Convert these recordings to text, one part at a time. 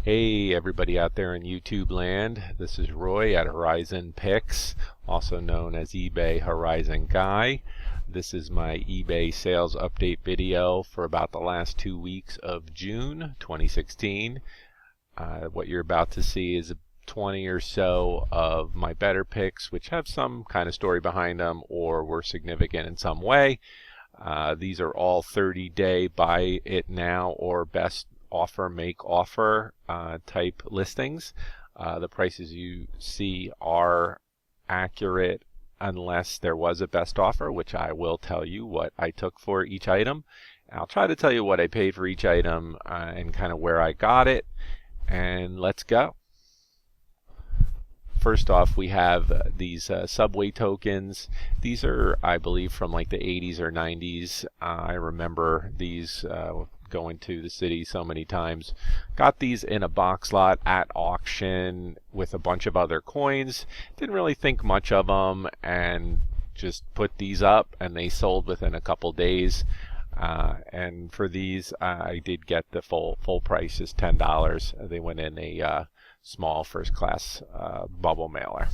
Hey everybody out there in YouTube land, this is Roy at Horizon Picks, also known as eBay Horizon Guy. This is my eBay sales update video for about the last 2 weeks of June 2016. What you're about to see is 20 or so of my better picks, which have some kind of story behind them or were significant in some way. These are all 30-day buy it now or best offer make offer type listings. The prices you see are accurate unless there was a best offer, which I will tell you what I took for each item. I'll try to tell you what I paid for each item and kind of where I got it, and let's go. First off, we have these subway tokens. These are, I believe, from like the 80s or 90s. I remember these going to the city so many times. Got these in a box lot at auction with a bunch of other coins. Didn't really think much of them and just put these up, and they sold within a couple days. And for these, I did get the full price is $10. They went in a small first class bubble mailer.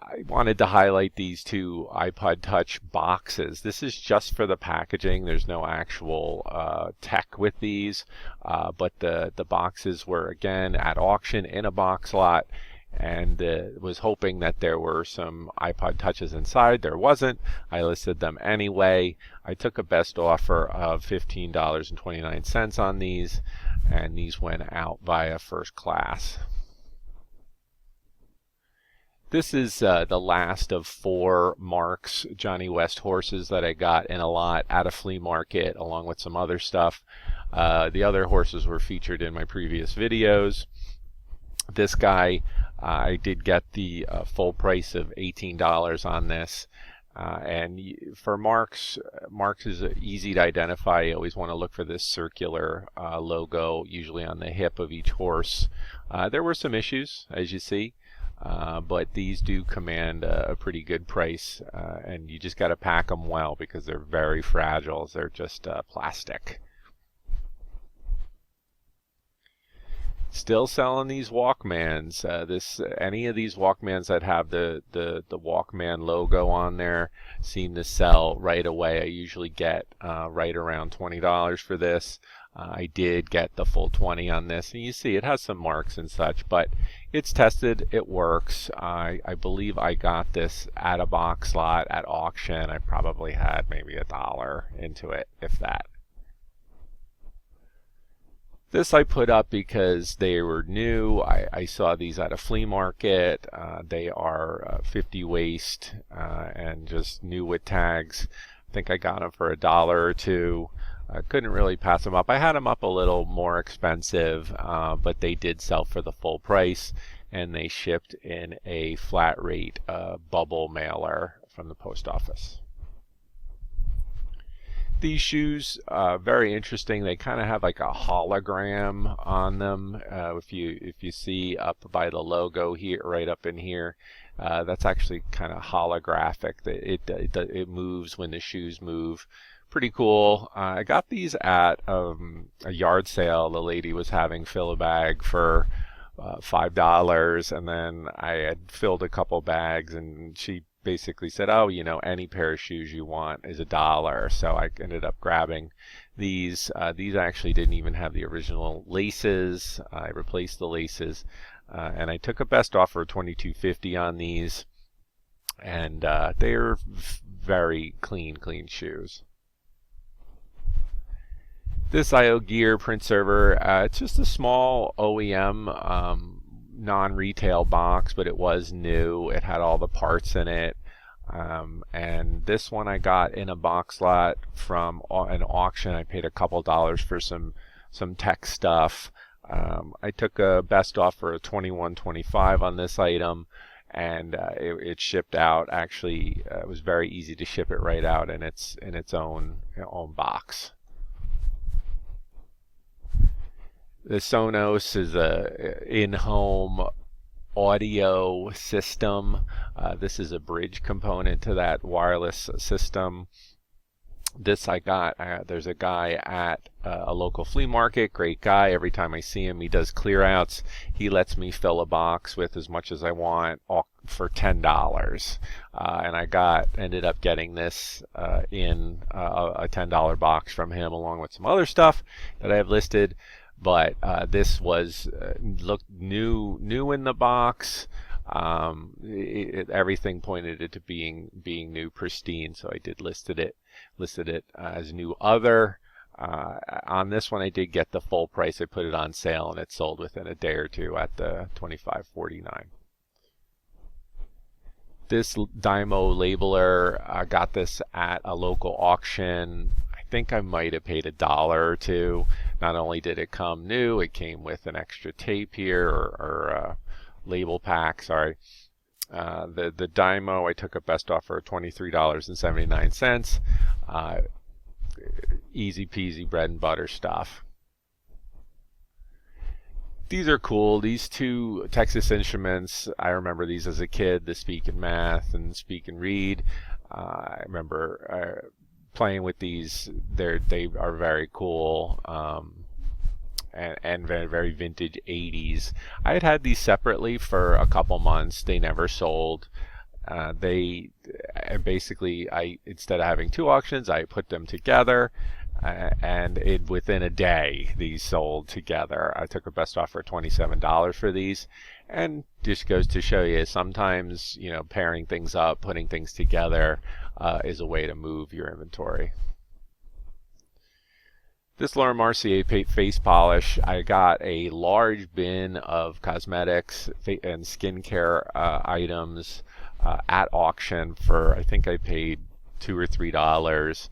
I wanted to highlight these two iPod Touch boxes. This is just for the packaging. There's no actual tech with these, but the boxes were again at auction in a box lot, and was hoping that there were some iPod Touches inside. There wasn't. I listed them anyway. I took a best offer of $15.29 on these, and these went out via first class. This is the last of 4 Marks Johnny West horses that I got in a lot at a flea market along with some other stuff. The other horses were featured in my previous videos. This guy, I did get the full price of $18 on this. And for Marks is easy to identify. You always want to look for this circular logo, usually on the hip of each horse. There were some issues, as you see. But these do command a pretty good price, and you just got to pack them well because they're very fragile. They're just plastic. Still selling these Walkmans. Any of these Walkmans that have the Walkman logo on there seem to sell right away. I usually get right around $20 for this. I did get the full 20 on this, and you see it has some marks and such, but it's tested, it works. I believe I got this at a box lot at auction. I probably had maybe $1 into it, if that. This I put up because they were new. I saw these at a flea market. They are 50 waist and just new with tags. I think I got them for $1 or $2. I couldn't really pass them up. I had them up a little more expensive, but they did sell for the full price, and they shipped in a flat rate bubble mailer from the post office. These shoes, very interesting. They kind of have like a hologram on them. If you see up by the logo here, right up in here, that's actually kind of holographic. It moves when the shoes move. Pretty cool. I got these at a yard sale. The lady was having fill a bag for $5, and then I had filled a couple bags, and she basically said, oh, you know, any pair of shoes you want is $1. So I ended up grabbing these. These actually didn't even have the original laces. I replaced the laces, and I took a best offer of $22.50 on these, and they're very clean shoes. This IO Gear print server, it's just a small OEM non-retail box, but it was new. It had all the parts in it, and this one I got in a box lot from an auction. I paid a couple dollars for some tech stuff. I took a best offer of $21.25 on this item, and it shipped out. Actually, it was very easy to ship it right out in its own box. The Sonos is a in-home audio system. This is a bridge component to that wireless system. This I got, there's a guy at a local flea market, great guy. Every time I see him, he does clear outs. He lets me fill a box with as much as I want, all for $10. And ended up getting this in a $10 box from him, along with some other stuff that I have listed. But this was looked new in the box. Everything pointed it to being new, pristine. So I did listed it as new other. On this one, I did get the full price. I put it on sale, and it sold within a day or two at the $25.49. This DYMO labeler, I got this at a local auction. I think I might have paid $1 or $2. Not only did it come new, it came with an extra tape here, or label pack, sorry. The DYMO, I took a best offer of $23.79. Easy peasy bread and butter stuff. These are cool. These two Texas Instruments, I remember these as a kid, the Speak and Math and Speak and Read. I remember playing with these. They are very cool. And very, very vintage 80s. I had these separately for a couple months. They never sold. Basically, instead of having two auctions, I put them together, and within a day these sold together. I took a best offer of $27 for these, and just goes to show you, sometimes pairing things up, putting things together is a way to move your inventory. This Laura Mercier face polish, I got a large bin of cosmetics and skincare items at auction for, I think I paid $2 or $3.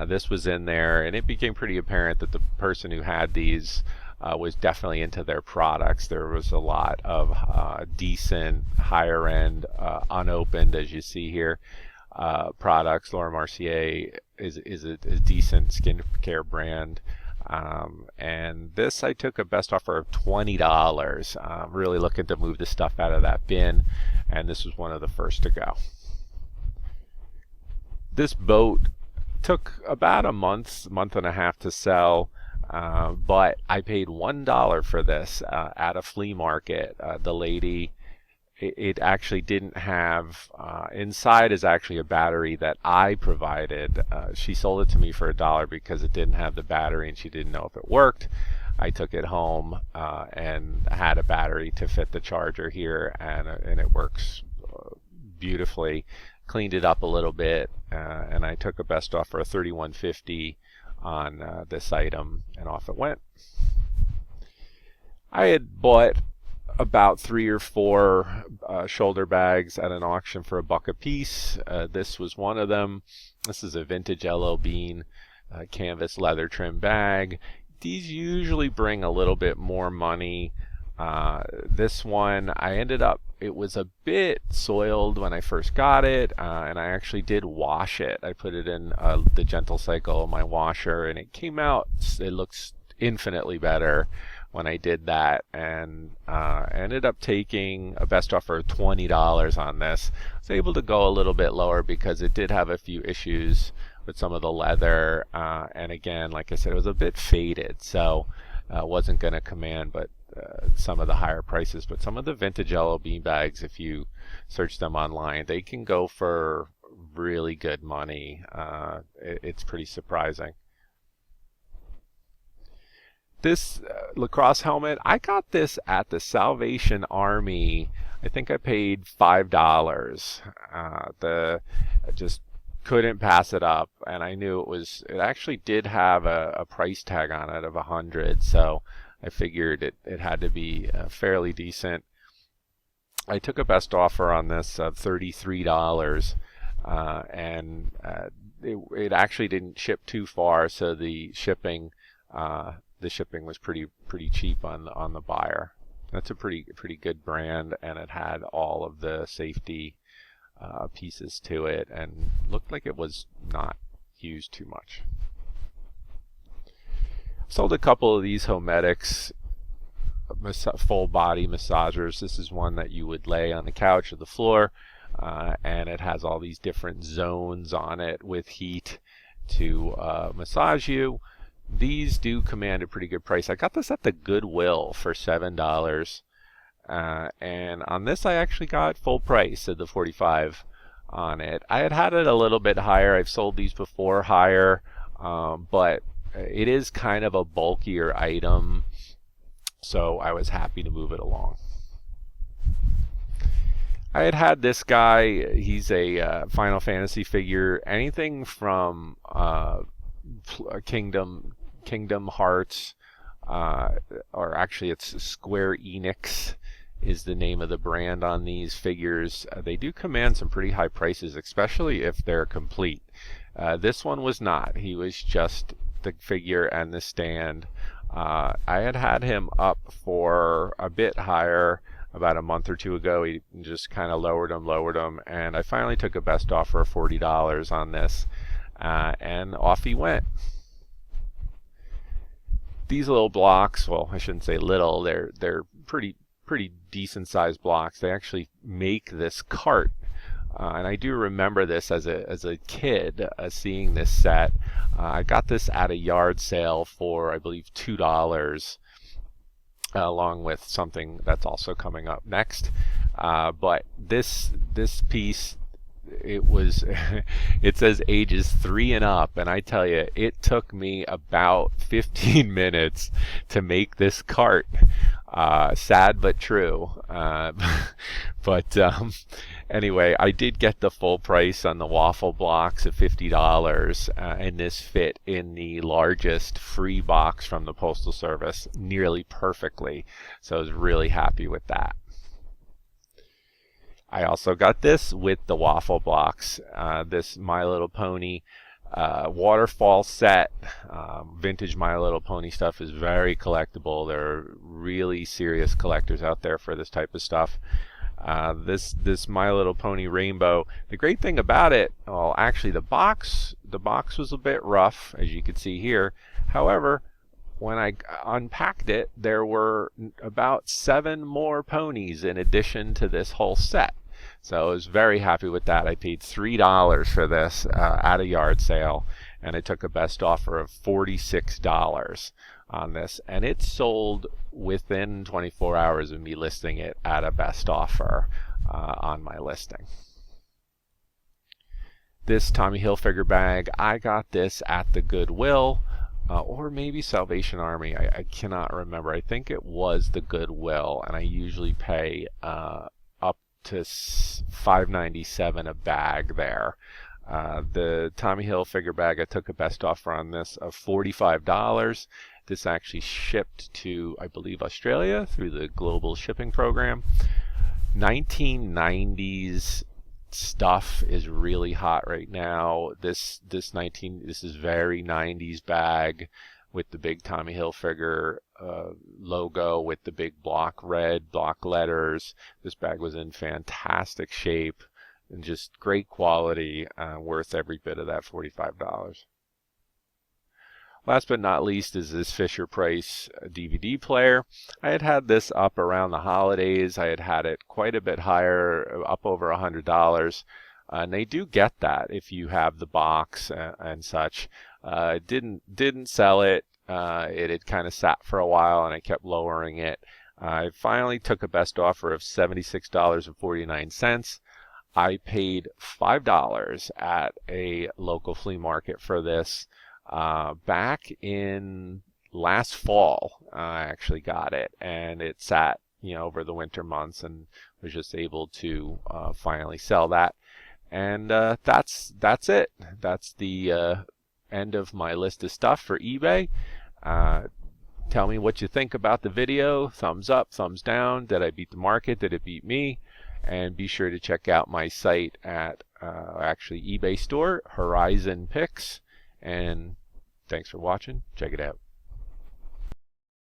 This was in there, and it became pretty apparent that the person who had these was definitely into their products. There was a lot of decent, higher end, unopened, as you see here, products. Laura Mercier is a decent skincare brand. And this I took a best offer of $20. I'm really looking to move the stuff out of that bin, and this was one of the first to go. This boat took about a month and a half to sell, but I paid $1 for this at a flea market. The lady, it actually didn't have, inside is actually a battery that I provided. She sold it to me for $1 because it didn't have the battery and she didn't know if it worked. I took it home and had a battery to fit the charger here, and it works beautifully. Cleaned it up a little bit, and I took a best offer of $31.50 on this item, and off it went. I had bought about 3 or 4 shoulder bags at an auction for $1 a piece. This was one of them. This is a vintage L.O. Bean canvas leather trim bag. These usually bring a little bit more money. This one, it was a bit soiled when I first got it, and I actually did wash it. I put it in the gentle cycle of my washer, and it came out, it looks infinitely better when I did that, and ended up taking a best offer of $20 on this. I was able to go a little bit lower because it did have a few issues with some of the leather, and again, like I said, it was a bit faded, so wasn't going to command some of the higher prices. But some of the vintage L.O. Bean bags, if you search them online, they can go for really good money. It's pretty surprising. This Lacrosse helmet, I got this at the Salvation Army. I think I paid $5. I just couldn't pass it up, and I knew it actually did have a price tag on it of $100, so I figured it had to be fairly decent. I took a best offer on this of $33, and it actually didn't ship too far, so the shipping was pretty cheap on the buyer. That's a pretty good brand, and it had all of the safety pieces to it, and looked like it was not used too much. Sold a couple of these Homedics full body massagers. This is one that you would lay on the couch or the floor, and it has all these different zones on it with heat to massage you. These do command a pretty good price. I got this at the Goodwill for $7. And on this I actually got full price at the $45 on it. I had it a little bit higher. I've sold these before higher, but it is kind of a bulkier item, so I was happy to move it along. I had this guy. He's a Final Fantasy figure. Anything from Kingdom Hearts, or actually it's Square Enix is the name of the brand on these figures. They do command some pretty high prices, especially if they're complete. This one was not. He was just the figure and the stand. I had him up for a bit higher about a month or two ago. He just kind of lowered him, and I finally took a best offer of $40 on this, and off he went. These little blocks, well, I shouldn't say little, they're pretty decent sized blocks. They actually make this cart, and I do remember this as a kid, seeing this set. I got this at a yard sale for, I believe, $2, along with something that's also coming up next. But this piece, it says ages 3 and up, and I tell you, it took me about 15 minutes to make this cart. Sad but true. But anyway, I did get the full price on the Waffle Blocks of $50, and this fit in the largest free box from the Postal Service nearly perfectly, so I was really happy with that. I also got this with the Waffle Blocks, this My Little Pony Waterfall set. Vintage My Little Pony stuff is very collectible. There are really serious collectors out there for this type of stuff. This My Little Pony Rainbow, the great thing about it, well, actually the box was a bit rough, as you can see here. However, when I unpacked it, there were about 7 more ponies in addition to this whole set. So I was very happy with that. I paid $3 for this at a yard sale, and I took a best offer of $46 on this, and it sold within 24 hours of me listing it at a best offer on my listing. This Tommy Hilfiger bag, I got this at the Goodwill, or maybe Salvation Army. I cannot remember. I think it was the Goodwill, and I usually pay up to $5.97 a bag there. The Tommy Hilfiger bag, I took a best offer on this of $45. This actually shipped to, I believe, Australia through the global shipping program. 1990s stuff is really hot right now. This is very 90s bag with the big Tommy Hilfiger logo with the big red block letters. This bag was in fantastic shape and just great quality, worth every bit of that $45. Last but not least is this FisherPrice DVD player. I had this up around the holidays. I had it quite a bit higher, up over $100. And they do get that if you have the box and such. Didn't sell it. It had kind of sat for a while, and I kept lowering it. I finally took a best offer of $76.49. I paid $5 at a local flea market for this. Back in last fall, I actually got it, and it sat, over the winter months, and was just able to finally sell that. And that's it. That's the end of my list of stuff for eBay. Tell me what you think about the video. Thumbs up, thumbs down. Did I beat the market? Did it beat me? And be sure to check out my site at actually eBay store, Horizon Picks. And thanks for watching. Check it out.